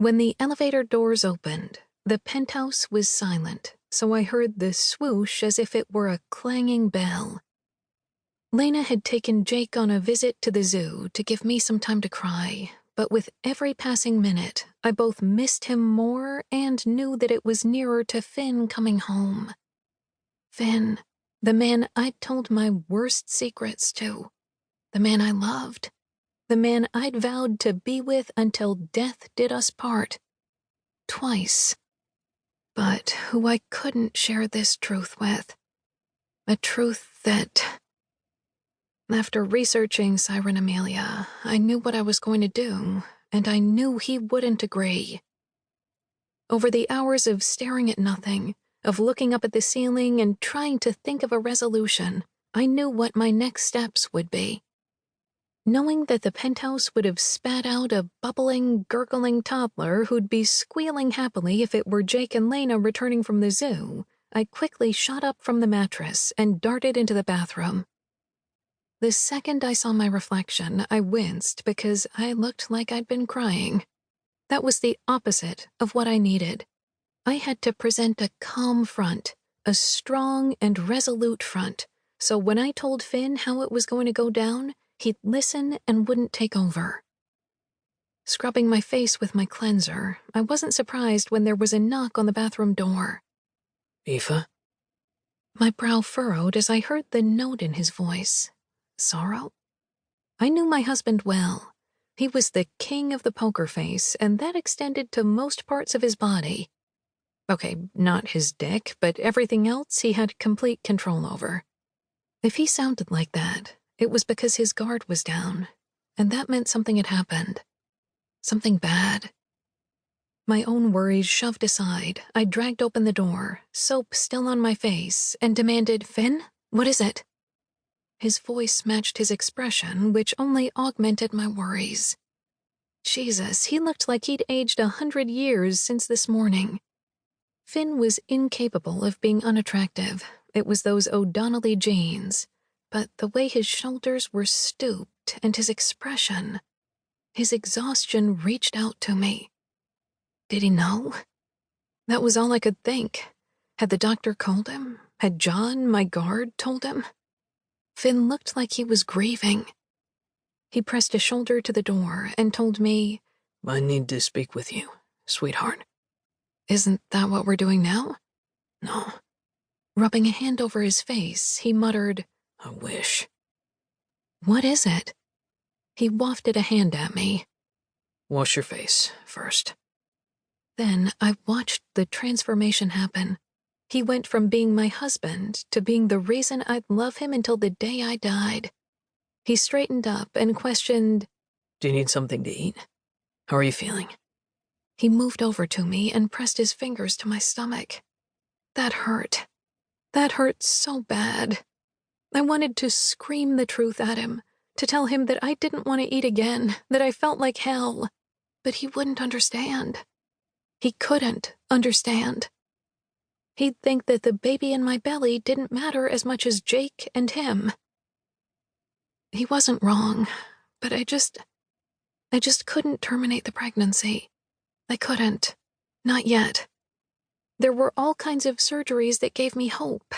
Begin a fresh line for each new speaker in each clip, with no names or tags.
When the elevator doors opened, the penthouse was silent, so I heard the swoosh as if it were a clanging bell. Lena had taken Jake on a visit to the zoo to give me some time to cry, but with every passing minute, I both missed him more and knew that it was nearer to Finn coming home. Finn, the man I'd told my worst secrets to, the man I loved, the man I'd vowed to be with until death did us part. Twice. But who I couldn't share this truth with. A truth that... After researching Siren Amelia, I knew what I was going to do, and I knew he wouldn't agree. Over the hours of staring at nothing, of looking up at the ceiling and trying to think of a resolution, I knew what my next steps would be. Knowing that the penthouse would have spat out a bubbling, gurgling toddler who'd be squealing happily if it were Jake and Lena returning from the zoo, I quickly shot up from the mattress and darted into the bathroom. The second I saw my reflection, I winced because I looked like I'd been crying. That was the opposite of what I needed. I had to present a calm front, a strong and resolute front, so when I told Finn how it was going to go down, he'd listen and wouldn't take over. Scrubbing my face with my cleanser, I wasn't surprised when there was a knock on the bathroom door.
Aoife?
My brow furrowed as I heard the note in his voice. Sorrow? I knew my husband well. He was the king of the poker face, and that extended to most parts of his body. Okay, not his dick, but everything else he had complete control over. If he sounded like that, it was because his guard was down, and that meant something had happened. Something bad. My own worries shoved aside, I dragged open the door, soap still on my face, and demanded, "Finn, what is it?" His voice matched his expression, which only augmented my worries. Jesus, he looked like he'd aged 100 years since this morning. Finn was incapable of being unattractive. It was those O'Donnelly genes. But the way his shoulders were stooped and his expression, his exhaustion reached out to me. Did he know? That was all I could think. Had the doctor called him? Had John, my guard, told him? Finn looked like he was grieving. He pressed a shoulder to the door and told me,
I need to speak with you, sweetheart.
Isn't that what we're doing now?
No.
Rubbing a hand over his face, he muttered,
I wish.
What is it? He wafted a hand at me.
Wash your face first.
Then I watched the transformation happen. He went from being my husband to being the reason I'd love him until the day I died. He straightened up and questioned,
Do you need something to eat? How are you feeling?
He moved over to me and pressed his fingers to my stomach. That hurt. That hurt so bad. I wanted to scream the truth at him, to tell him that I didn't want to eat again, that I felt like hell. But he wouldn't understand. He couldn't understand. He'd think that the baby in my belly didn't matter as much as Jake and him. He wasn't wrong, but I just couldn't terminate the pregnancy. I couldn't. Not yet. There were all kinds of surgeries that gave me hope.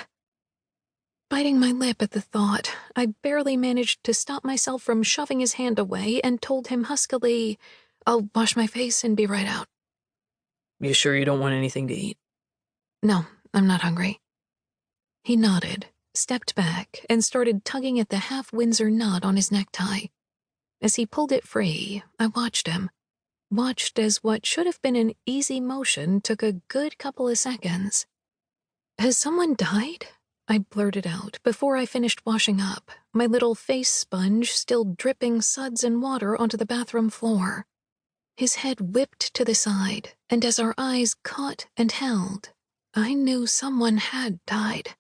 Biting my lip at the thought, I barely managed to stop myself from shoving his hand away and told him huskily, I'll wash my face and be right out.
You sure you don't want anything to eat?
No, I'm not hungry. He nodded, stepped back, and started tugging at the half-Windsor knot on his necktie. As he pulled it free, I watched him. Watched as what should have been an easy motion took a good couple of seconds. Has someone died? I blurted out before I finished washing up, my little face sponge still dripping suds and water onto the bathroom floor. His head whipped to the side, and as our eyes caught and held, I knew someone had died.